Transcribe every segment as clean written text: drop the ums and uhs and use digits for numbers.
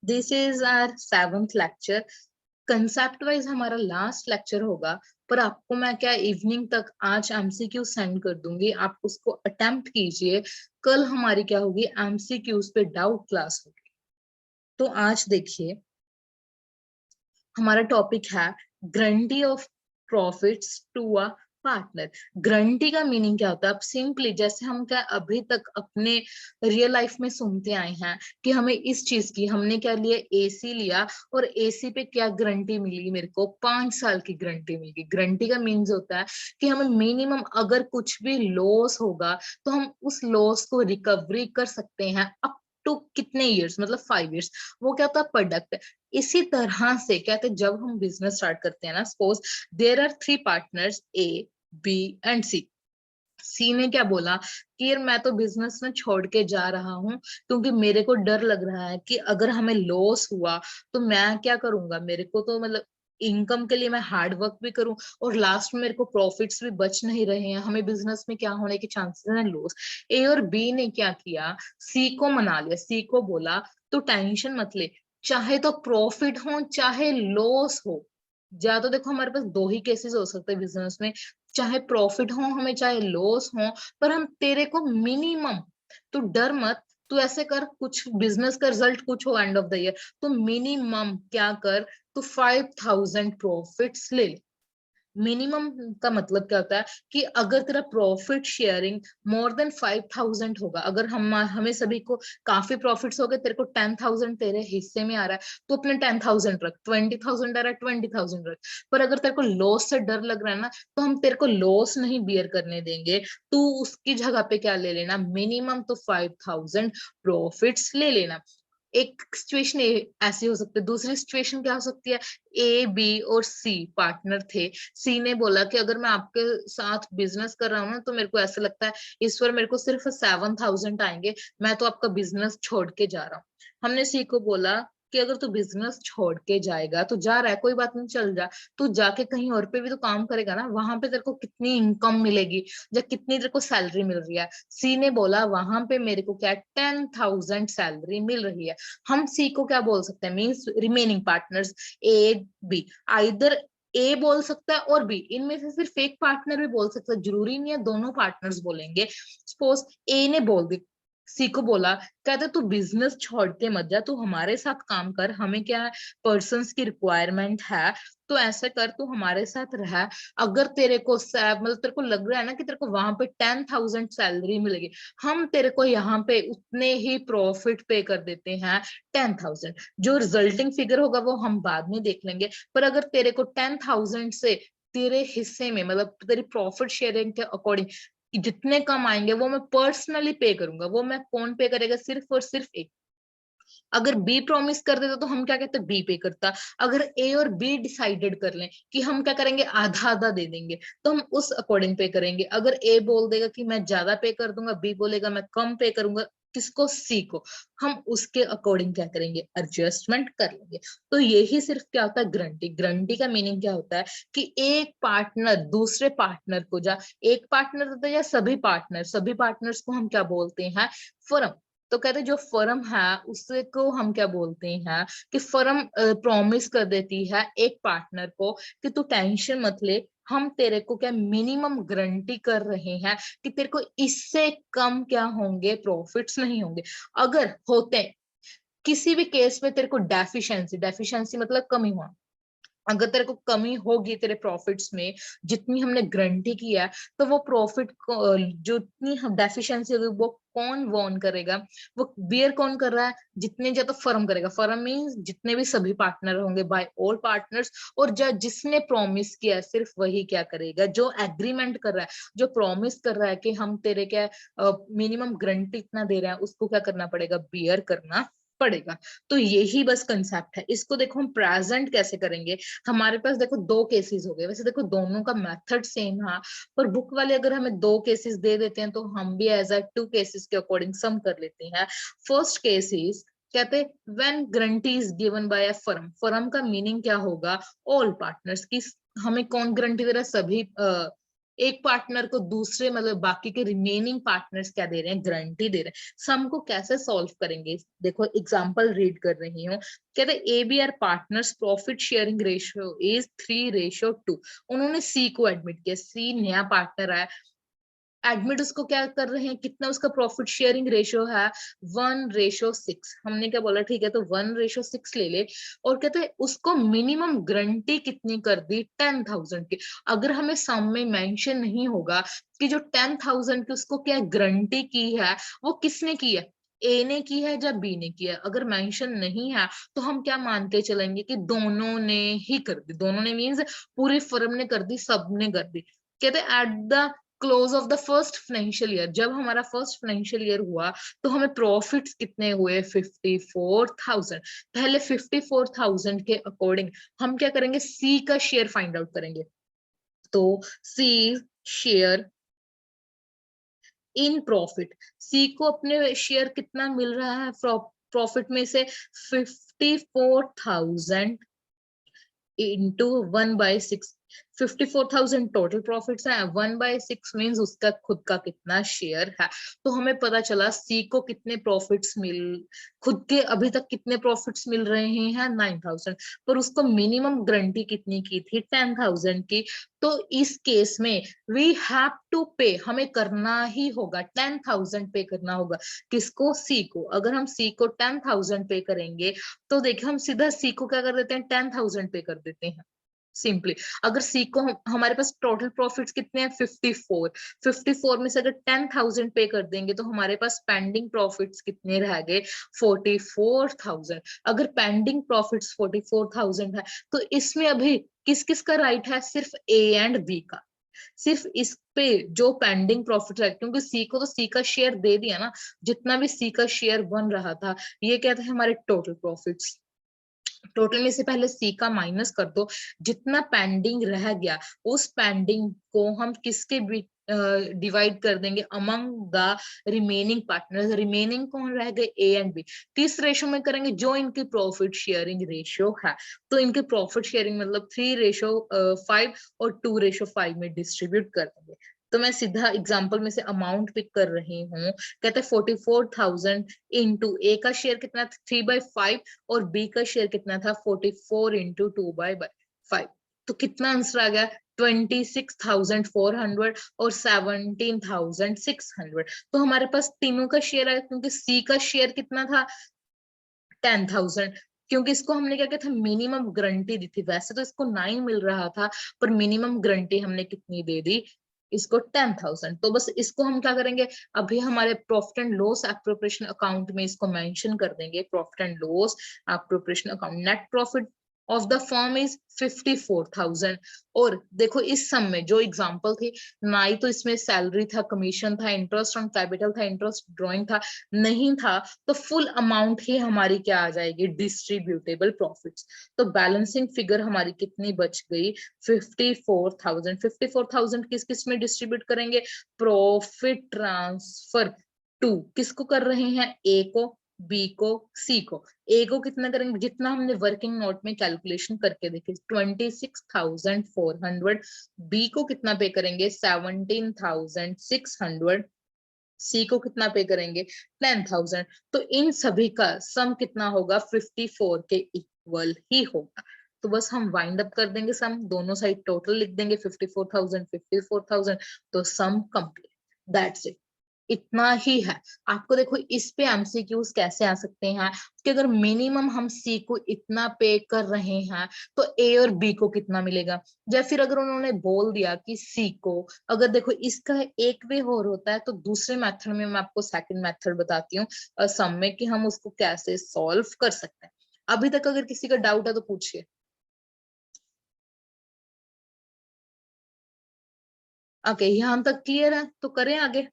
This is our 7th lecture. Concept wise हमारा last lecture होगा, पर आपको मैं क्या इवनिंग तक आज एमसीक्यू सेंड कर दूंगी, आप उसको अटेम्प्ट कीजिए। कल हमारी क्या होगी, एमसीक्यूज पे डाउट क्लास होगी। तो आज देखिए, हमारा टॉपिक है guarantee of profits to a partner. Guarantee का मीनिंग क्या होता है? अब सिंपली जैसे हम क्या अभी तक अपने रियल लाइफ में सुनते आए हैं कि हमें इस चीज की, हमने क्या लिया, एसी लिया, और एसी पे क्या गारंटी मिली मेरे को, 5 साल की गारंटी मिली। गारंटी का मीन्स होता है कि हमें मिनिमम अगर कुछ भी लॉस होगा तो हम उस लॉस को रिकवरी कर सकते हैं अप टू कितने इयर्स, मतलब 5 इयर्स। वो क्या होता है, प्रोडक्ट। इसी तरह से कहते हैं जब हम बिजनेस स्टार्ट करते हैं ना, suppose there are 3 partners, A, B and C. C ने क्या बोला कि यार मैं तो बिजनेस में छोड़ के जा रहा हूँ, क्योंकि मेरे को डर लग रहा है कि अगर हमें लॉस हुआ तो मैं क्या करूंगा। मेरे को तो मतलब इनकम के लिए मैं हार्ड वर्क भी करूं, और लास्ट में मेरे को प्रॉफिट्स भी बच नहीं रहे हैं, हमें बिजनेस में क्या होने के चांसेस हैं, लॉस। ए और बी ने क्या किया, सी को मना लिया। सी को बोला तो टेंशन मत ले, चाहे तो प्रॉफिट हो चाहे लॉस हो। या तो देखो हमारे पास दो ही केसेस हो सकते हैं बिजनेस में, चाहे प्रॉफिट हो हमें चाहे लॉस हो, पर हम तेरे को मिनिमम, तू डर मत, तू ऐसे कर, कुछ बिजनेस का रिजल्ट कुछ हो एंड ऑफ द ईयर, तो मिनिमम क्या कर, तो 5,000 प्रॉफिट्स ले ले। मिनिमम का मतलब क्या होता है कि अगर तेरा प्रॉफिट शेयरिंग मोर देन 5,000 होगा, अगर हम हमें सभी को काफी प्रॉफिट्स हो गए, तेरे को 10,000 तेरे हिस्से में आ रहा है, तो अपने 10,000 रख, 20,000 आ रहा है 20,000 रख। पर अगर तेरे को लॉस से डर लग रहा है ना, तो हम तेरे को लॉस नहीं बियर करने देंगे। तू उसकी जगह पे क्या ले लेना, मिनिमम तो 5,000 प्रॉफिट्स ले लेना। एक सिचुएशन ऐसी हो सकती है। दूसरी सिचुएशन क्या हो सकती है, ए, बी और सी पार्टनर थे। सी ने बोला कि अगर मैं आपके साथ बिजनेस कर रहा हूँ ना, तो मेरे को ऐसा लगता है इस बार मेरे को सिर्फ 7,000 आएंगे, मैं तो आपका बिजनेस छोड़ के जा रहा हूँ। हमने सी को बोला कि अगर तू बिजनेस छोड़ के जाएगा तो जा रहा है, कोई बात नहीं, चल जा। तू जाके कहीं और पे भी तो काम करेगा ना, वहां पे तेरे को कितनी इनकम मिलेगी या कितनी तेरे को सैलरी मिल रही है। सी ने बोला वहां पे मेरे को क्या 10,000 सैलरी मिल रही है। हम सी को क्या बोल सकते हैं, means remaining partners A, B, either A बोल सकता है और बी, इनमें से सिर्फ एक पार्टनर भी बोल सकता है, जरूरी नहीं है दोनों पार्टनर्स बोलेंगे। सपोज ए ने बोल दी, सी को बोला, कहते तू बिजनेस छोड़ के मत जा, तू हमारे साथ काम कर, हमें क्या है, पर्सन्स की रिक्वायरमेंट है, तो ऐसे कर, तू हमारे साथ रह। अगर तेरे को मतलब तेरे को लग रहा है ना कि तेरे को वहां पे 10,000 सैलरी मिलेगी, हम तेरे को यहाँ पे उतने ही प्रॉफिट पे कर देते हैं, 10,000। जो रिजल्टिंग फिगर होगा वो हम बाद में देख लेंगे, पर अगर तेरे को 10,000 से तेरे हिस्से में, मतलब तेरी प्रॉफिट शेयरिंग के अकॉर्डिंग जितने कम आएंगे वो मैं पर्सनली पे करूंगा। वो मैं कौन पे करेगा, सिर्फ और सिर्फ एक। अगर बी प्रॉमिस कर देता तो हम क्या कहते, बी पे करता। अगर ए और बी डिसाइडेड कर लें कि हम क्या करेंगे, आधा आधा दे देंगे, तो हम उस अकॉर्डिंग पे करेंगे। अगर ए बोल देगा कि मैं ज्यादा पे कर दूंगा, बी बोलेगा मैं कम पे करूंगा, किसको, सी को, हम उसके अकॉर्डिंग क्या करेंगे, एडजस्टमेंट कर लेंगे। तो यही सिर्फ क्या होता है, ग्रंटी। ग्रंटी का मीनिंग क्या होता है कि एक पार्टनर दूसरे पार्टनर को, जा एक पार्टनर होता है या सभी पार्टनर, सभी पार्टनर्स को हम क्या बोलते हैं, फर्म। तो कहते हैं जो फर्म है उसको हम क्या बोलते हैं, कि फर्म प्रॉमिस कर देती है एक पार्टनर को कि तू टेंशन मत ले, हम तेरे को क्या मिनिमम गारंटी कर रहे हैं कि तेरे को इससे कम क्या होंगे, प्रॉफिट्स नहीं होंगे। अगर होते किसी भी केस में तेरे को डेफिशिएंसी, डेफिशिएंसी मतलब कमी हुआ, अगर तेरे को कमी होगी तेरे प्रॉफिट्स में, जितनी हमने गारंटी की है, तो वो प्रॉफिट जो इतनी हम डेफिशिएंसी होगी वो कौन वॉन करेगा, वो बियर कौन कर रहा है, जितने ज्यादा फर्म करेगा। फर्म मीन्स जितने भी सभी पार्टनर होंगे, बाय ऑल पार्टनर्स। और जो जिसने प्रॉमिस किया है सिर्फ वही क्या करेगा, जो एग्रीमेंट कर रहा है, जो प्रॉमिस कर रहा है कि हम तेरे क्या मिनिमम गारंटी इतना दे रहे हैं, उसको क्या करना पड़ेगा, बियर करना पड़ेगा। तो यही बस कंसेप्ट है। इसको देखो हम प्रेजेंट कैसे करेंगे। हमारे पास देखो दो केसेस हो गए, वैसे देखो दोनों का मेथड सेम है, पर बुक वाले अगर हमें दो केसेस दे देते हैं तो हम भी एज अ टू केसेस के अकॉर्डिंग सम कर लेते हैं। फर्स्ट केस इज, कहते when guarantee is given by a firm. Firm का मीनिंग क्या होगा, ऑल पार्टनर्स की। हमें कौन गारंटी दे रहा है, सभी एक पार्टनर को दूसरे मतलब बाकी के रिमेनिंग पार्टनर्स क्या दे रहे हैं, गारंटी दे रहे हैं। सम को कैसे सॉल्व करेंगे, देखो एग्जांपल रीड कर रही हूँ। कहते ABR partners profit sharing ratio is 3:2। उन्होंने सी को एडमिट किया, सी नया पार्टनर है, एडमिट उसको क्या कर रहे हैं, कितना उसका प्रॉफिट शेयरिंग रेशियो है, 1:6। हमने क्या बोला, ठीक है तो 1:6 ले ले। और कहते हैं उसको मिनिमम गारंटी कितनी कर दी, 10,000 की। अगर हमें सम में मेंशन नहीं होगा कि जो 10,000 की उसको क्या गारंटी की है, वो किसने की है, ए ने की है या बी ने की है। अगर मेंशन नहीं है तो हम क्या मानते चलेंगे कि दोनों ने ही कर दी। दोनों ने मीन्स पूरी फर्म ने कर दी, सब ने कर दी। कहते at the close of the first financial year, जब हमारा फर्स्ट फाइनेंशियल ईयर हुआ तो हमें प्रॉफिट्स कितने हुए, 54,000। पहले 54,000 के अकॉर्डिंग हम क्या करेंगे, सी का शेयर फाइंड आउट करेंगे। तो सी शेयर इन प्रॉफिट, सी को अपने शेयर कितना मिल रहा है प्रॉफिट में से, 54,000 इंटू 1/6। 54,000 टोटल प्रॉफिट्स है, 1/6 मीन्स उसका खुद का कितना शेयर है। तो हमें पता चला सी को कितने प्रॉफिट्स मिल, खुद के अभी तक कितने प्रॉफिट्स मिल रहे हैं, 9,000। पर उसको मिनिमम गारंटी कितनी की थी, 10,000 की। तो इस केस में वी हैव टू पे, हमें करना ही होगा, 10,000 पे करना होगा। किसको, सी को। अगर हम सी को 10,000 पे करेंगे तो देखिए हम सीधा सी को क्या कर देते हैं, 10,000 पे कर देते हैं सिंपली। अगर सी को हमारे पास टोटल प्रॉफिट्स कितने हैं, 54 में से अगर 10,000 पे कर देंगे तो हमारे पास पेंडिंग प्रॉफिट्स कितने रह गए, 44,000। अगर पेंडिंग प्रॉफिट्स 44,000 है तो इसमें अभी किस किस का राइट है, सिर्फ ए एंड बी का। सिर्फ इस पे जो पेंडिंग प्रॉफिट है, क्योंकि सी को तो सी का शेयर दे दिया ना, जितना भी सी का शेयर बन रहा था। ये क्या था, हमारे टोटल प्रॉफिट्स। टोटल में से पहले सी का माइनस कर दो, जितना पेंडिंग रह गया उस पेंडिंग को हम किसके डिवाइड कर देंगे, among the remaining partners. Remaining कौन रह गए, ए एंड बी। किस रेशो में करेंगे, जो इनकी प्रॉफिट शेयरिंग रेशियो है। तो इनके प्रॉफिट शेयरिंग मतलब 3:5 और 2:5 में डिस्ट्रीब्यूट कर देंगे। तो मैं सीधा एग्जांपल में से अमाउंट पिक कर रही हूँ। कहते हैं 44,000 इंटू ए का शेयर कितना था, 3/5, और बी का शेयर कितना था, 44 इंटू 2/5। तो कितना आंसर आ गया, 26,400 और 17,600। तो हमारे पास तीनों का शेयर आया, क्योंकि सी का शेयर कितना था, 10,000। क्योंकि इसको हमने क्या किया था, मिनिमम गारंटी दी थी। वैसे तो इसको 9 मिल रहा था, पर मिनिमम गारंटी हमने कितनी दे दी, इसको 10,000। तो बस इसको हम क्या करेंगे, अभी हमारे profit and loss appropriation account में इसको मेंशन कर देंगे, profit and loss appropriation account. Net profit of the firm is 54,000। और देखो इस सम में जो एग्जांपल थी, ना ही तो इसमें सैलरी था, कमीशन था, इंटरेस्ट ऑन कैपिटल था, इंटरेस्ट ड्रॉइंग था, नहीं था। तो फुल अमाउंट ही हमारी क्या आ जाएगी, डिस्ट्रीब्यूटेबल प्रॉफिट्स। तो बैलेंसिंग फिगर हमारी कितनी बच गई, 54,000। 54,000 किस किस में डिस्ट्रीब्यूट करेंगे, प्रॉफिट ट्रांसफर टू किसको कर रहे हैं, ए को, बी को, सी को। ए को कितना करेंगे, जितना हमने वर्किंग नोट में कैलकुलेशन करके देखे, 26,400। बी को कितना पे करेंगे, 17,600। सी को कितना पे करेंगे, 10,000। तो इन सभी का सम कितना होगा, 54 के इक्वल ही होगा। तो बस हम वाइंड अप कर देंगे सम, दोनों साइड टोटल लिख देंगे, 54,000 54,000। तो सम कंप्लीट, दैट्स इट, इतना ही है। आपको देखो इस पे एमसीक्यूज कैसे आ सकते हैं कि अगर मिनिमम हम सी को इतना पे कर रहे हैं तो ए और बी को कितना मिलेगा। या फिर अगर उन्होंने बोल दिया कि सी को, अगर देखो इसका एक वे और होता है, तो दूसरे मेथड में मैं आपको सेकंड मेथड बताती हूँ सम में, कि हम उसको कैसे सॉल्व कर सकते हैं। अभी तक अगर किसी का डाउट है तो पूछिए। ओके, यहाँ तक क्लियर है, तो करें आगे।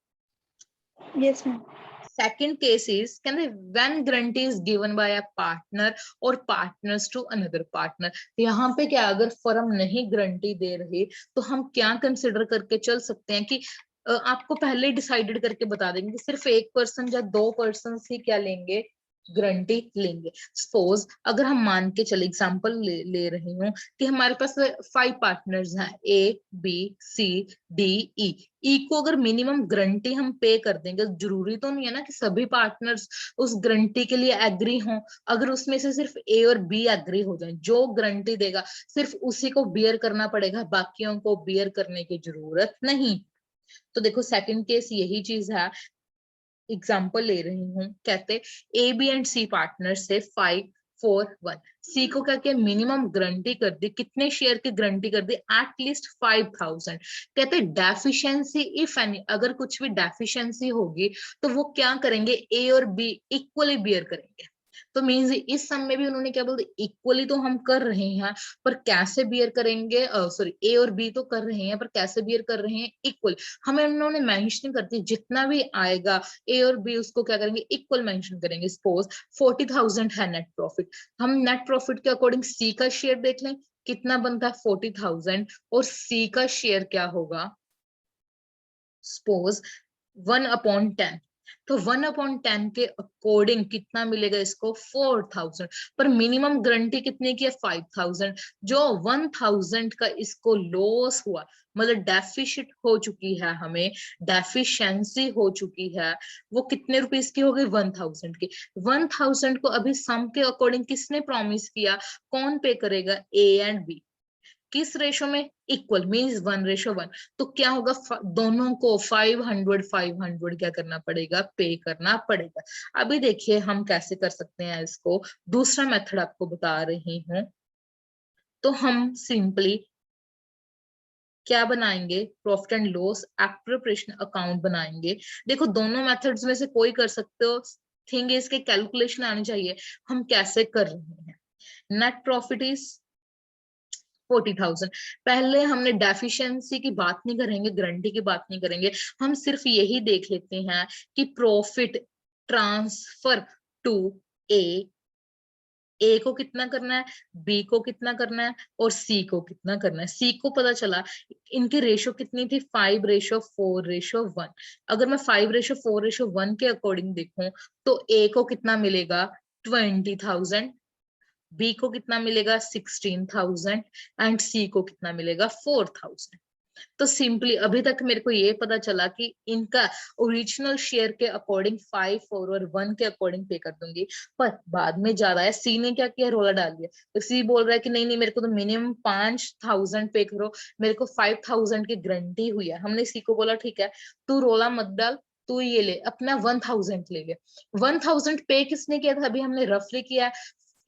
Yes, ma'am. Second case is, कहते when guarantee is given by a partner or partners to another partner। यहाँ पे क्या, अगर फर्म नहीं गारंटी दे रही तो हम क्या कंसिडर करके चल सकते हैं कि आपको पहले डिसाइडेड करके बता देंगे कि सिर्फ एक पर्सन या दो पर्सन ही क्या लेंगे, गारंटी लेंगे। सपोज अगर हम मान के चले, एग्जांपल ले रही हूँ कि हमारे पास 5 पार्टनर्स हैं, A B C D E. ई को अगर मिनिमम गारंटी हम पे कर देंगे, जरूरी तो नहीं है ना कि सभी पार्टनर्स उस गारंटी के लिए एग्री हों। अगर उसमें से सिर्फ ए और बी एग्री हो जाए, जो गारंटी देगा सिर्फ उसी को बियर करना पड़ेगा, बाकियों को बियर करने की जरूरत नहीं। तो देखो सेकंड केस यही चीज है। एग्जाम्पल ले रही हूँ, कहते A B and C partner से 5-4-1। सी को क्या किया, मिनिमम गारंटी कर दी, कितने शेयर की गारंटी कर दी, एटलीस्ट 5000। कहते डेफिशिएंसी इफ एनी, अगर कुछ भी डेफिशिएंसी होगी तो वो क्या करेंगे, ए और बी इक्वली बियर करेंगे। तो मीन्स इस सम में भी उन्होंने क्या बोलते, इक्वली तो हम कर रहे हैं पर कैसे बियर करेंगे, सॉरी ए और बी तो कर रहे हैं पर कैसे बियर कर रहे हैं, इक्वल। हमें उन्होंने मेंशन करती, जितना भी आएगा ए और बी उसको क्या करेंगे, इक्वल मेंशन करेंगे। सपोज 40,000 है नेट प्रॉफिट, हम नेट प्रॉफिट के अकॉर्डिंग सी का शेयर देख लें, कितना बनता है 40,000, और सी का शेयर क्या होगा, सपोज 1/10। तो 1/10 के अकॉर्डिंग कितना मिलेगा इसको, 4,000। पर मिनिमम गारंटी कितने की है, 5,000। जो 1,000 का इसको लॉस हुआ, मतलब डेफिशिट हो चुकी है, हमें डेफिशिएंसी हो चुकी है, वो कितने रुपीस की हो गई, 1,000 की। 1,000 को अभी सम के अकॉर्डिंग किसने प्रॉमिस किया, कौन पे करेगा, ए एंड बी। किस रेशो में, इक्वल, मींस 1:1। तो क्या होगा, दोनों को 500 क्या करना पड़ेगा, पे करना पड़ेगा। अभी देखिए हम कैसे कर सकते हैं इसको, दूसरा मेथड आपको बता रही हूँ। तो हम सिंपली क्या बनाएंगे, profit and loss appropriation account बनाएंगे। देखो दोनों मेथड्स में से कोई कर सकते हो, थिंग इसके कैलकुलेशन आनी चाहिए हम कैसे कर रहे हैं। Net profit is 40,000। पहले हमने डेफिशिएंसी की बात नहीं करेंगे, गारंटी की बात नहीं करेंगे, हम सिर्फ यही देख लेते हैं कि प्रॉफिट ट्रांसफर टू ए, ए को कितना करना है, बी को कितना करना है, और सी को कितना करना है। सी को पता चला इनकी रेशो कितनी थी, 5:4:1। अगर मैं 5:4:1 के अकॉर्डिंग देखूं तो ए को कितना मिलेगा, 20,000, बी को कितना मिलेगा, 16,000, एंड सी को कितना मिलेगा, 4,000। तो सिंपली अभी तक मेरे को ये पता चला कि इनका ओरिजिनल शेयर के अकॉर्डिंग 5 और 1 के अकॉर्डिंग पे कर दूंगी। पर बाद में ज्यादा है, सी ने क्या किया, रोला डाल दिया। तो सी बोल रहा है कि नहीं नहीं, मेरे को तो मिनिमम 5,000 पे करो, मेरे को 5,000 की गारंटी हुई है। हमने सी को बोला ठीक है, तू रोला मत डाल, तू ये ले अपना 1,000 ले ले। 1,000 पे किसने किया था, अभी हमने रफली किया है,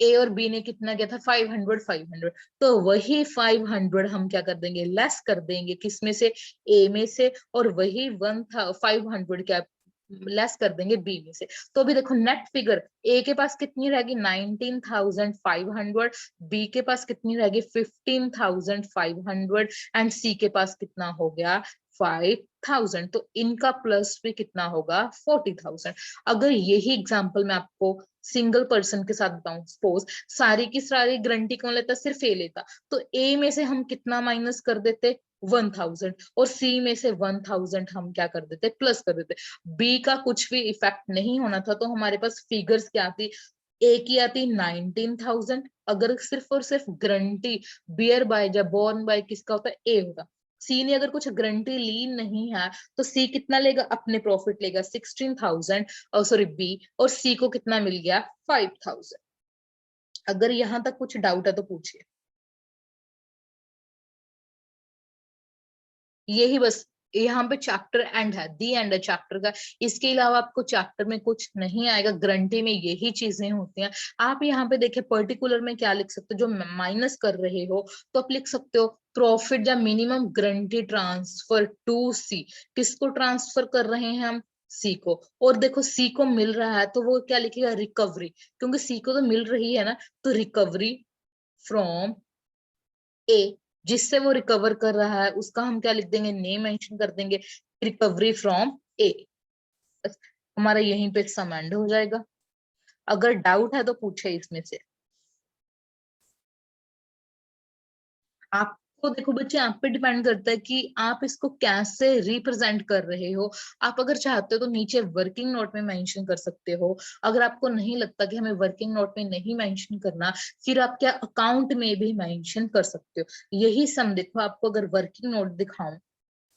ए और बी ने कितना किया था, 500। तो वही 500 हम क्या कर देंगे, लेस कर देंगे, किसमें से, ए में से, और वही 500 क्या लेस कर देंगे बी में से। तो अभी देखो नेट फिगर, ए के पास कितनी रहेगी, 19,500, बी के पास कितनी रहेगी, 15,500, एंड सी के पास कितना हो गया, 5,000। तो इनका प्लस भी कितना होगा, 40,000। अगर यही एग्जाम्पल मैं आपको सिंगल पर्सन के साथ बताऊं, सपोज सारी की सारी गारंटी कौन लेता, सिर्फ ए लेता, तो ए में से हम कितना माइनस कर देते, 1,000, और सी में से 1,000 हम क्या कर देते, प्लस कर देते। बी का कुछ भी इफेक्ट नहीं होना था, तो हमारे पास फिगर्स क्या आती, ए की आती 19,000, अगर सिर्फ और सिर्फ गारंटी बियर बाय या बोर्न बाय किसका होता है, ए होता। सी ने अगर कुछ गारंटी ली नहीं है तो सी कितना लेगा, अपने प्रॉफिट लेगा 16,000, और सॉरी बी, और सी को कितना मिल गया, 5,000। अगर यहां तक कुछ डाउट है तो पूछिए। यही बस, यहाँ पे चैप्टर एंड है, दी एंड है चैप्टर का। इसके अलावा आपको चैप्टर में कुछ नहीं आएगा, गारंटी में यही चीजें होती हैं। आप यहाँ पे देखे पर्टिकुलर में क्या लिख सकते हो, जो माइनस कर रहे हो तो आप लिख सकते हो प्रॉफिट या मिनिमम गारंटी ट्रांसफर टू सी। किसको ट्रांसफर कर रहे हैं हम, सी को। और देखो सी को मिल रहा है तो वो क्या लिखेगा, रिकवरी, क्योंकि सी को तो मिल रही है ना, तो रिकवरी फ्रॉम ए, जिससे वो रिकवर कर रहा है उसका हम क्या लिख देंगे, नेम मेंशन कर देंगे, रिकवरी फ्रॉम ए। हमारा यहीं पे सम एंड हो जाएगा। अगर डाउट है तो पूछे इसमें से। आप तो देखो बच्चे, आप पे डिपेंड करता है कि आप इसको कैसे रिप्रेजेंट कर रहे हो। आप अगर चाहते हो तो नीचे वर्किंग नोट में मेंशन कर सकते हो। अगर आपको नहीं लगता कि हमें वर्किंग नोट में नहीं मेंशन करना, फिर आप क्या अकाउंट में भी मेंशन कर सकते हो। यही सम देखो, आपको अगर वर्किंग नोट दिखाऊं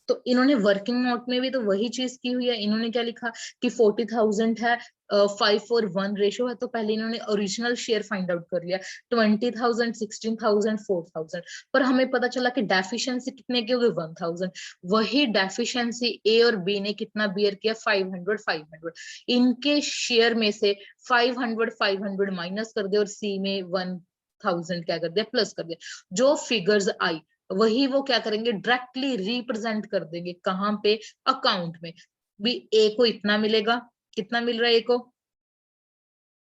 तो इन्होंने वर्किंग नोट में भी तो वही चीज की हुई है। इन्होंने क्या लिखा कि 40,000 है, 5:1 रेशो है, तो पहले इन्होंने ओरिजिनल शेयर फाइंड आउट कर लिया, 20,000, 16,000, 4,000। पर हमें पता चला कि डेफिशिएंसी कितने की हो गई, 1,000। वही डेफिशिएंसी ए और बी ने कितना बियर किया, 500, 500। इनके शेयर में से 500, 500 माइनस कर दे और सी में 1,000 क्या कर दिया, प्लस कर दिया। जो फिगर्स आई वही वो क्या करेंगे, डायरेक्टली रिप्रेजेंट कर देंगे। कहाँ पे, अकाउंट में। भी ए को इतना मिलेगा, कितना मिल रहा है ए को,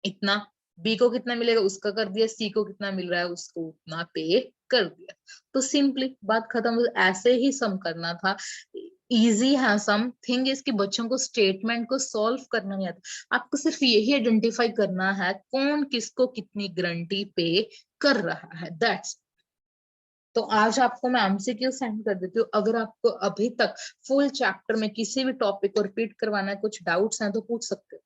इतना। बी को कितना मिलेगा, उसका कर दिया। सी को कितना मिल रहा है, उसको उतना पे कर दिया। तो सिंपली बात खत्म। ऐसे ही सम करना था। इजी है सम। थिंग इसके बच्चों को स्टेटमेंट को सॉल्व करना नहीं आता। आपको सिर्फ यही आइडेंटिफाई करना है कौन किसको कितनी गारंटी पे कर रहा है, दैट्स। तो आज आपको मैं एमसीक्यू सेंड कर देती हूँ। अगर आपको अभी तक फुल चैप्टर में किसी भी टॉपिक को रिपीट करवाना है, कुछ डाउट्स हैं तो पूछ सकते हो।